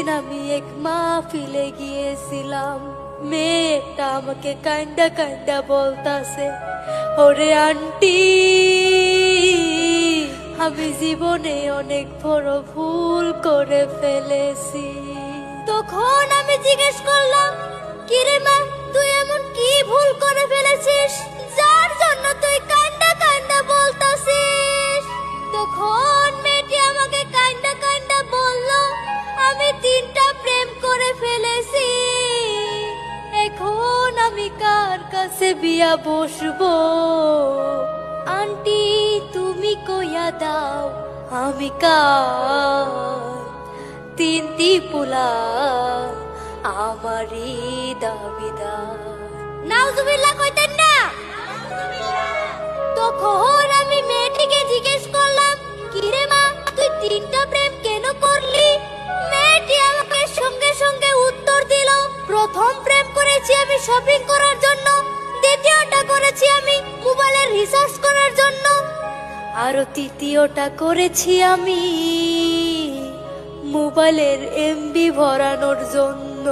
সেদিন আমি এক মাহফিলে গিয়েছিলাম, মেয়েটা আমাকে কান্দা কান্দা বলতাছে, ওরে আন্টি আমি জীবনে অনেক বড় ভুল করে ফেলেছি। তখন আমি জিজ্ঞেস করলাম, কিরে মা তুই এমন কি ভুল করে ফেলেছিস যার জন্য তুই কান্দা কান্দা বলতাছিস? তখন মেয়েটি আমাকে কান্দা কান্দা বলল, আমি 3টা প্রেম করে ফেলেছি, এখন আমি কার কাছে বিয়া বসবো? আন্টি তুমি কইয়া দাও আমি কার? 3টি পোলা আমারই দাবিদার। নাউজুবিল্লাহ কইতেন না? তখন আমি মেয়েটিকে জিজ্ঞেস করলাম, কিরে মা তুই 3টা প্রেম কেন করলি? মেয়েটি আমাকে সঙ্গে সঙ্গে উত্তর দিল, প্রথম প্রেম করেছি আমি শপিং করার জন্য, দ্বিতীয়টা করেছি আমি মোবাইলের রিচার্জ করার জন্য, আর তৃতীয়টা করেছি আমি মোবাইলের এমবি ভরানোর জন্য।